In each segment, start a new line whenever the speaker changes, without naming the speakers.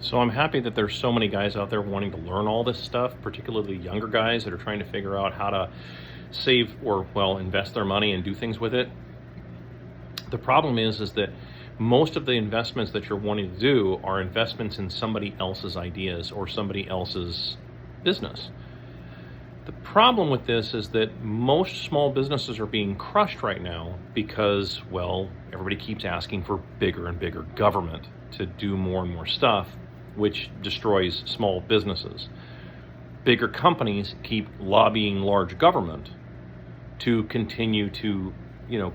So I'm happy that there's so many guys out there wanting to learn all this stuff, particularly younger guys that are trying to figure out how to save or, well, invest their money and do things with it. The problem is that most of the investments that you're wanting to do are investments in somebody else's ideas or somebody else's business. The problem with this is that most small businesses are being crushed right now because, well, everybody keeps asking for bigger and bigger government to do more and more stuff, which destroys small businesses. Bigger companies keep lobbying large government to continue to,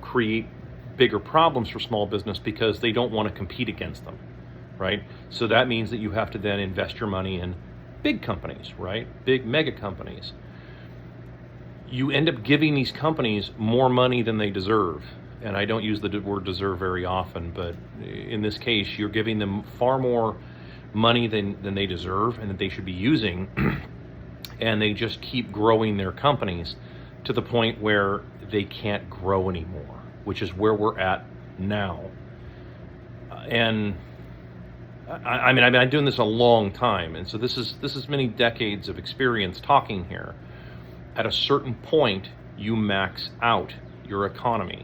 create bigger problems for small business because they don't want to compete against them, right? So that means that you have to then invest your money in big companies, right? Big mega companies. You end up giving these companies more money than they deserve. And I don't use the word deserve very often, but in this case, you're giving them far more money than they deserve and that they should be using. And they just keep growing their companies to the point where they can't grow anymore, which is where we're at now. And I've been doing this a long time. And so this is many decades of experience talking here. At a certain point, you max out your economy,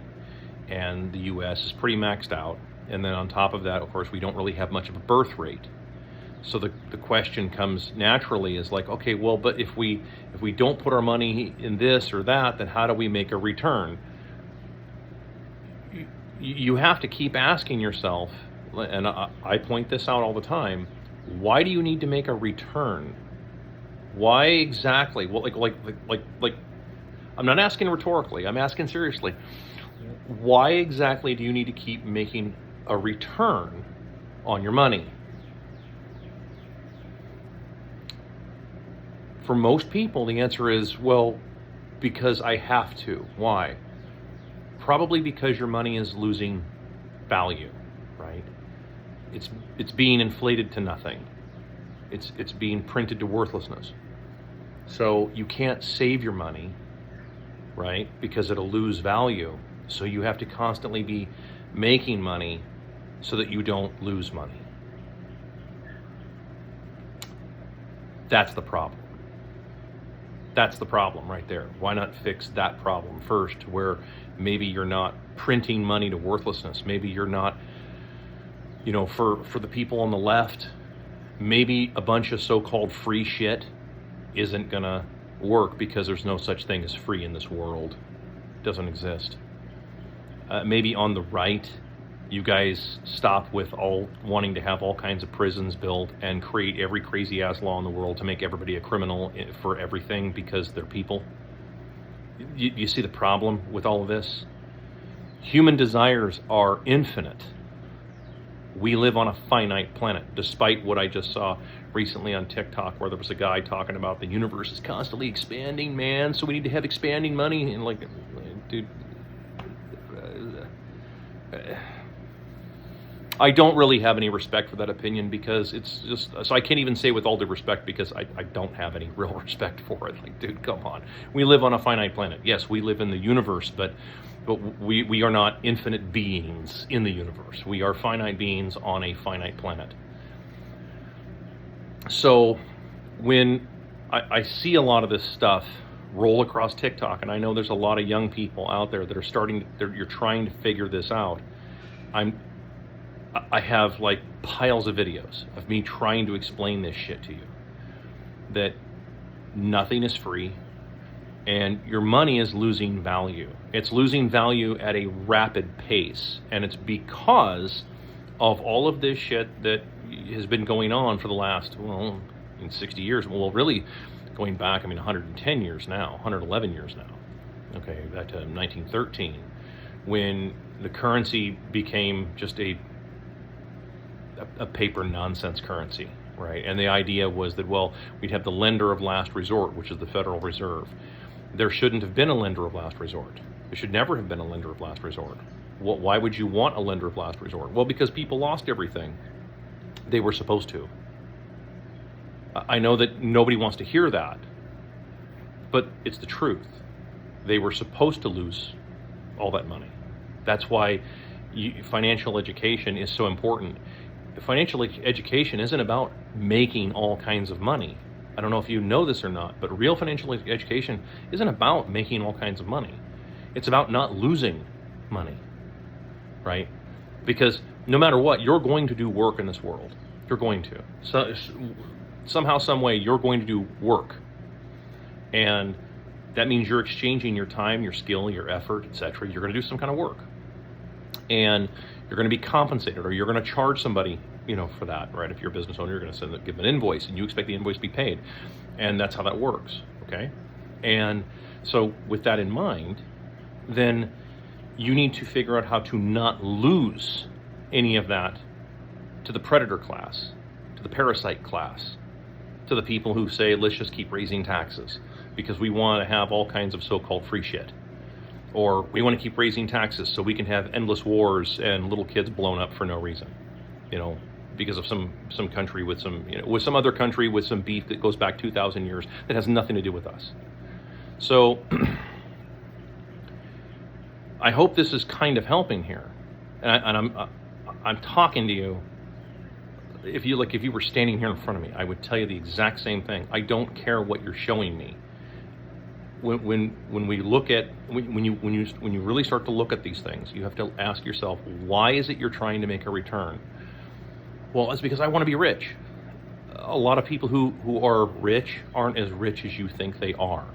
and the U.S. is pretty maxed out. And then on top of that, of course, we don't really have much of a birth rate. So the question comes naturally is like, okay, well, but if we don't put our money in this or that, then how do we make a return? You have to keep asking yourself, and I point this out all the time, why do you need to make a return? Why exactly? Well, like, I'm not asking rhetorically. I'm asking seriously. Why exactly do you need to keep making a return on your money? For most people, the answer is, well, because I have to. Why? Probably because your money is losing value, right? It's being inflated to nothing. It's being printed to worthlessness. So you can't save your money, right? Because it'll lose value. So you have to constantly be making money so that you don't lose money. That's the problem. That's the problem right there. Why not fix that problem first, where maybe you're not printing money to worthlessness? Maybe you're not, for the people on the left, maybe a bunch of so-called free shit isn't gonna work because there's no such thing as free in this world. It doesn't exist. Maybe on the right, you guys stop with all wanting to have all kinds of prisons built and create every crazy ass law in the world to make everybody a criminal for everything because they're people. You see the problem with all of this? Human desires are infinite. We live on a finite planet, despite what I just saw recently on TikTok, where there was a guy talking about the universe is constantly expanding, man, so we need to have expanding money. And like, dude, I don't really have any respect for that opinion, because it's just, so I can't even say with all due respect, because I don't have any real respect for it. Like, dude, come on. We live on a finite planet. Yes, we live in the universe, but we are not infinite beings in the universe. We are finite beings on a finite planet. So when I see a lot of this stuff roll across TikTok, and I know there's a lot of young people out there that are you're trying to figure this out. I have like piles of videos of me trying to explain this shit to you, that nothing is free and your money is losing value. It's losing value at a rapid pace, and it's because of all of this shit that has been going on for the last, 60 years. Well, really going back, 110 years now, 111 years now. Okay, back to 1913, when the currency became just a paper nonsense currency, right? And the idea was that, well, we'd have the lender of last resort, which is the Federal Reserve. There shouldn't have been a lender of last resort. There should never have been a lender of last resort. Why would you want a lender of last resort? Well, because people lost everything they were supposed to. I know that nobody wants to hear that, but it's the truth. They were supposed to lose all that money. That's why financial education is so important. financial education isn't about making all kinds of money. I don't know if you know this or not, but real financial education isn't about making all kinds of money. It's about not losing money, right? Because no matter what, you're going to do work in this world. You're going to. So, somehow, some way, you're going to do work. And that means you're exchanging your time, your skill, your effort, etc. You're going to do some kind of work. And you're going to be compensated, or you're going to charge somebody, for that, right? If you're a business owner, you're going to give them an invoice, and you expect the invoice to be paid. And that's how that works, okay? And so with that in mind, then you need to figure out how to not lose any of that to the predator class, to the parasite class, to the people who say, let's just keep raising taxes because we want to have all kinds of so-called free shit. Or we want to keep raising taxes so we can have endless wars and little kids blown up for no reason, because of some country with with some other country with some beef that goes back 2,000 years that has nothing to do with us. So I hope this is kind of helping here, and I'm talking to you. If you were standing here in front of me, I would tell you the exact same thing. I don't care what you're showing me. When we look at when you really start to look at these things, you have to ask yourself, why is it you're trying to make a return? Well, it's because I want to be rich. A lot of people who are rich aren't as rich as you think they are.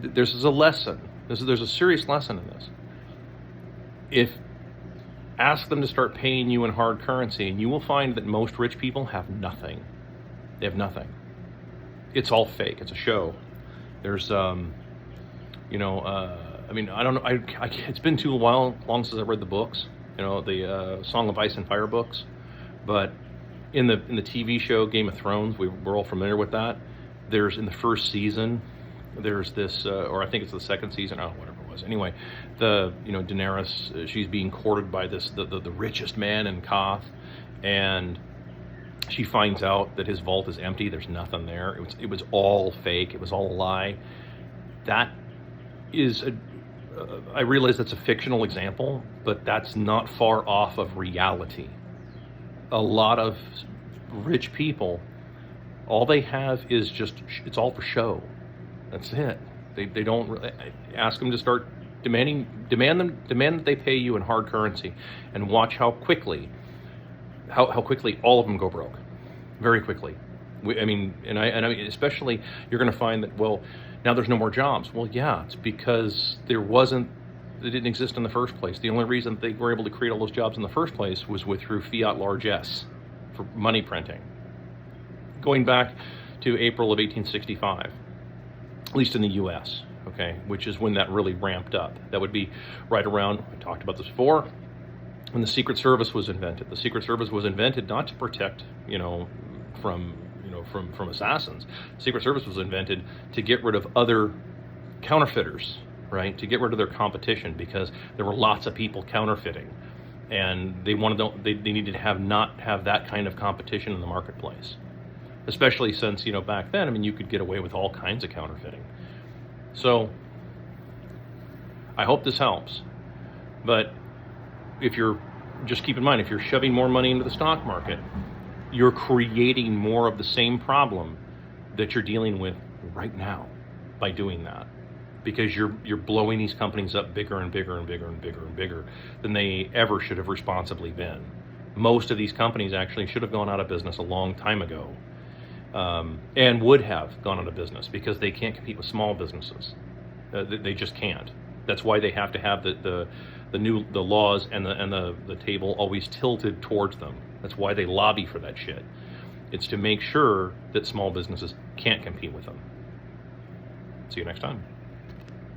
This is a lesson. There's a serious lesson in this. Ask them to start paying you in hard currency, and you will find that most rich people have nothing. They have nothing. It's all fake. It's a show. There's, I don't know. It's been too long since I read the books. The Song of Ice and Fire books. But in the TV show Game of Thrones, we're all familiar with that. There's in the first season, there's this, or I think it's the second season. Oh, whatever it was. Anyway, Daenerys, she's being courted by the richest man in Koth, and she finds out that his vault is empty. There's nothing there. It was all fake. It was all a lie. That is I realize that's a fictional example, but that's not far off of reality. A lot of rich people, all they have is it's all for show. That's it. They don't ask them to start demand that they pay you in hard currency, and watch how quickly all of them go broke, very quickly. Especially you're going to find that, well, now there's no more jobs. Well, yeah, it's because they didn't exist in the first place. The only reason they were able to create all those jobs in the first place was through fiat largesse for money printing. Going back to April of 1865, at least in the U.S., okay, which is when that really ramped up. That would be right around, I talked about this before, when the Secret Service was invented. The Secret Service was invented not to protect, from assassins. The Secret Service was invented to get rid of other counterfeiters, right? To get rid of their competition, because there were lots of people counterfeiting, and they needed to not have that kind of competition in the marketplace. Especially since, back then, you could get away with all kinds of counterfeiting. So I hope this helps. But just keep in mind, if you're shoving more money into the stock market, you're creating more of the same problem that you're dealing with right now by doing that. Because you're blowing these companies up bigger and bigger and bigger and bigger and bigger than they ever should have responsibly been. Most of these companies actually should have gone out of business a long time ago, and would have gone out of business because they can't compete with small businesses. They just can't. That's why they have to have the laws and the table always tilted towards them. That's why they lobby for that shit. It's to make sure that small businesses can't compete with them. See you next time.